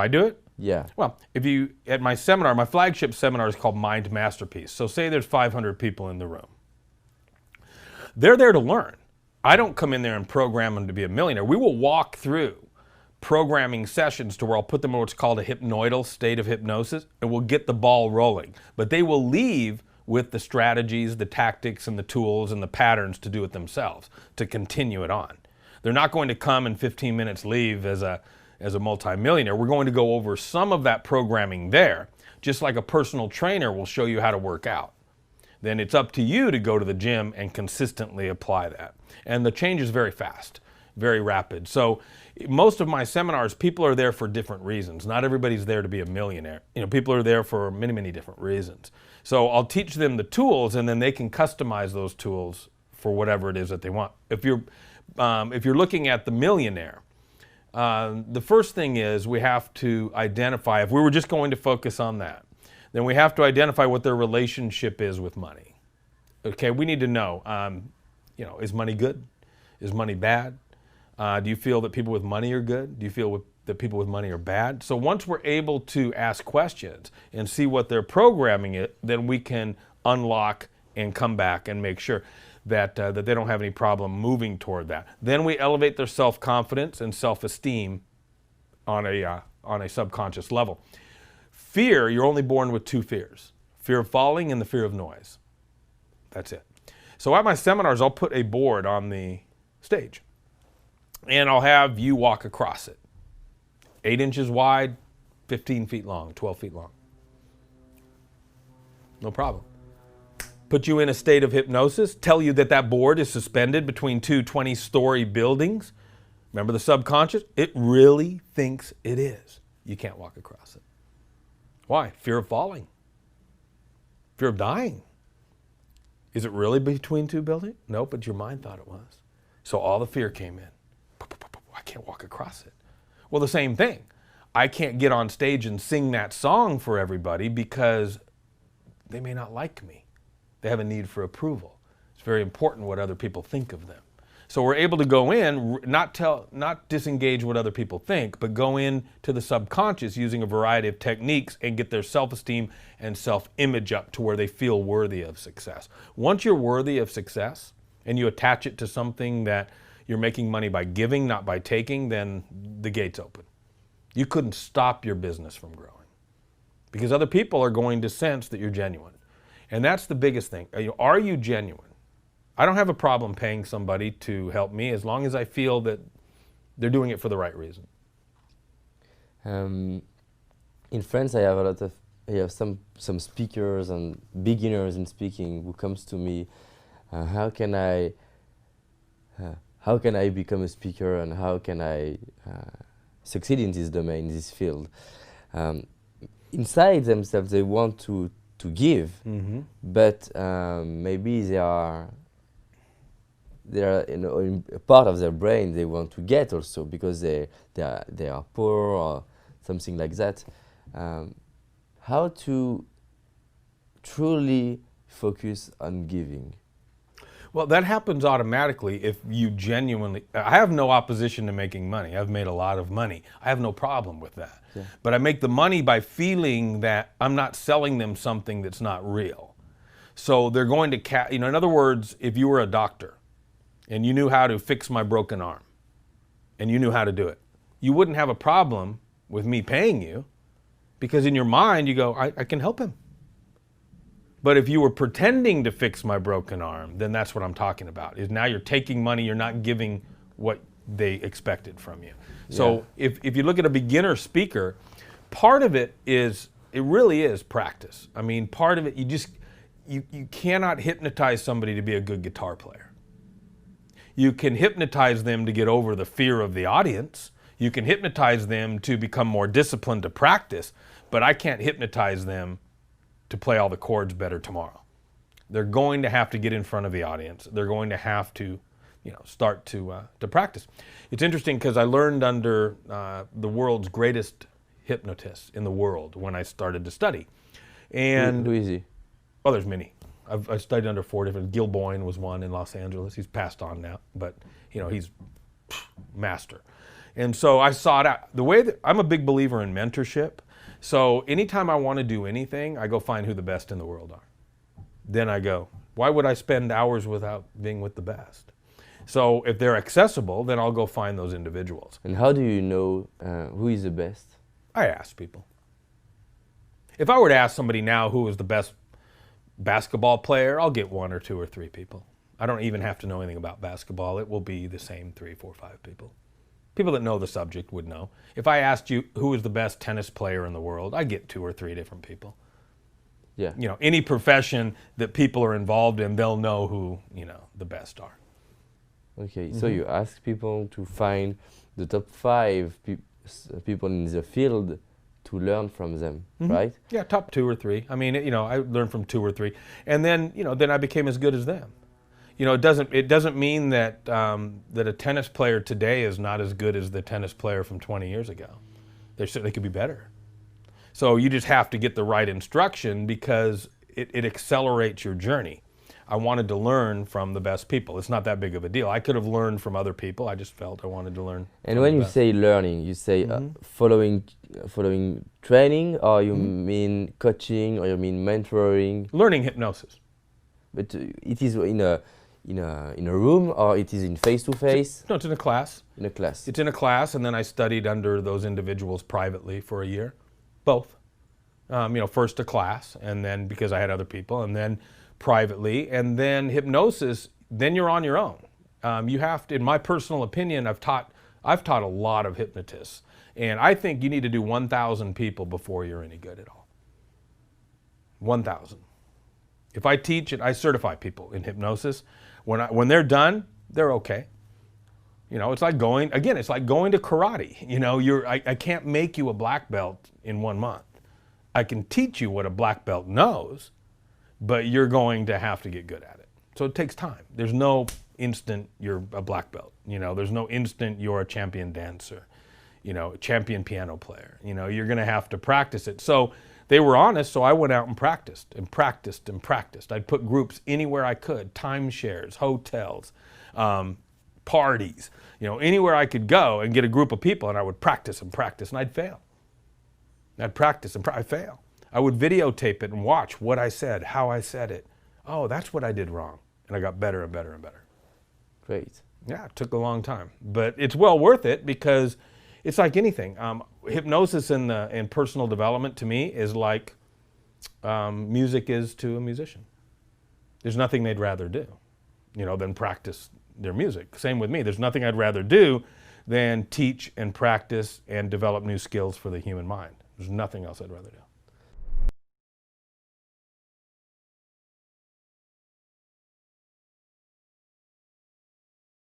I do it? Yeah. Well, if you, at my seminar, my flagship seminar is called Mind Masterpiece. So say there's 500 people in the room. They're there to learn. I don't come in there and program them to be a millionaire. We will walk through programming sessions to where I'll put them in what's called a hypnoidal state of hypnosis, and we'll get the ball rolling. But they will leave with the strategies, the tactics, and the tools and the patterns to do it themselves, to continue it on. They're not going to come in 15 minutes leave as a multimillionaire. We're going to go over some of that programming there, just like a personal trainer will show you how to work out. Then it's up to you to go to the gym and consistently apply that. And the change is very fast, very rapid. So most of my seminars, people are there for different reasons. Not everybody's there to be a millionaire. You know, people are there for many, many different reasons. So I'll teach them the tools, and then they can customize those tools for whatever it is that they want. If you're looking at the millionaire, the first thing is we have to identify, if we were just going to focus on that, then we have to identify what their relationship is with money. Okay, we need to know, is money good? Is money bad? Do you feel that people with money are good? Do you feel that people with money are bad? So once we're able to ask questions and see what they're programming it, then we can unlock and come back and make sure that they don't have any problem moving toward that. Then we elevate their self-confidence and self-esteem on a subconscious level. Fear, you're only born with two fears: fear of falling and the fear of noise. That's it. So at my seminars, I'll put a board on the stage, and I'll have you walk across it. 8 inches wide, 15 feet long, 12 feet long. No problem. Put you in a state of hypnosis, tell you that that board is suspended between two 20-story buildings. Remember the subconscious? It really thinks it is. You can't walk across it. Why? Fear of falling. Fear of dying. Is it really between two buildings? No, but your mind thought it was. So all the fear came in. I can't walk across it. Well, the same thing. I can't get on stage and sing that song for everybody because they may not like me. They have a need for approval. It's very important what other people think of them. So we're able to go in, not disengage what other people think, but go in to the subconscious using a variety of techniques and get their self-esteem and self-image up to where they feel worthy of success. Once you're worthy of success and you attach it to something that you're making money by giving, not by taking, then the gate's open. You couldn't stop your business from growing because other people are going to sense that you're genuine. And that's the biggest thing. Are you genuine? I don't have a problem paying somebody to help me as long as I feel that they're doing it for the right reason. In France, I have some speakers and beginners in speaking who comes to me. How can I become a speaker, and how can I succeed in this domain, in this field? Inside themselves, they want to give, but maybe they are in a part of their brain they want to get also because they are poor or something like that. How to truly focus on giving? Well, that happens automatically if you genuinely... I have no opposition to making money. I've made a lot of money. I have no problem with that. Yeah. But I make the money by feeling that I'm not selling them something that's not real. So they're going to... in other words, if you were a doctor and you knew how to fix my broken arm and you knew how to do it, you wouldn't have a problem with me paying you because in your mind you go, I can help him. But if you were pretending to fix my broken arm, then that's what I'm talking about. Is now you're taking money, you're not giving what they expected from you. So if you look at a beginner speaker, part of it really is practice. I mean, part of it, you cannot hypnotize somebody to be a good guitar player. You can hypnotize them to get over the fear of the audience. You can hypnotize them to become more disciplined to practice, but I can't hypnotize them to play all the chords better tomorrow. They're going to have to get in front of the audience. They're going to have to, start to practice. It's interesting because I learned under the world's greatest hypnotist in the world when I started to study. And who is he? Oh, there's many. I've studied under 4 different. Gil Boyne was one in Los Angeles. He's passed on now, but he's master. And so I sought out the way that I'm a big believer in mentorship. So anytime I want to do anything, I go find who the best in the world are. Then I go, why would I spend hours without being with the best? So if they're accessible, then I'll go find those individuals. And how do you know who is the best? I ask people. If I were to ask somebody now who is the best basketball player, I'll get 1 or 2 or 3 people. I don't even have to know anything about basketball. It will be the same 3, 4, 5 people. People that know the subject would know. If I asked you who is the best tennis player in the world, I get 2 or 3 different people. Yeah. You know, any profession that people are involved in, they'll know who, you know, the best are. Okay, so you ask people to find the top 5 people in the field to learn from them, right? Yeah, top 2 or 3. I mean, you know, I learned from 2 or 3, and then, you know, then I became as good as them. You know, it doesn't mean that that a tennis player today is not as good as the tennis player from 20 years ago. They could be better. So you just have to get the right instruction because it accelerates your journey. I wanted to learn from the best people. It's not that big of a deal. I could have learned from other people. I just felt I wanted to learn. And when you say learning, you say following training, or you mean coaching, or you mean mentoring? Learning hypnosis. But it is in a room, or it is in face-to-face? No, it's in a class. In a class. It's in a class, and then I studied under those individuals privately for a year. Both. You know, first a class, and then because I had other people, and then privately, and then hypnosis, then you're on your own. You have to, in my personal opinion, I've taught a lot of hypnotists, and I think you need to do 1,000 people before you're any good at all. 1,000. If I teach it, I certify people in hypnosis. When they're done, they're okay. You know, it's like going to karate. You know, I can't make you a black belt in 1 month. I can teach you what a black belt knows, but you're going to have to get good at it. So it takes time. There's no instant you're a black belt. You know, there's no instant you're a champion dancer, you know, a champion piano player. You know, you're going to have to practice it. So they were honest, so I went out and practiced and practiced and practiced. I'd put groups anywhere I could, timeshares, hotels, parties, you know, anywhere I could go and get a group of people, and I would practice and practice, and I'd fail. I'd practice and I'd fail. I would videotape it and watch what I said, how I said it. Oh, that's what I did wrong. And I got better and better and better. Great. Yeah, it took a long time. But it's well worth it because it's like anything. Hypnosis in personal development to me is like music is to a musician. There's nothing they'd rather do, you know, than practice their music. Same with me. There's nothing I'd rather do than teach and practice and develop new skills for the human mind. There's nothing else I'd rather do.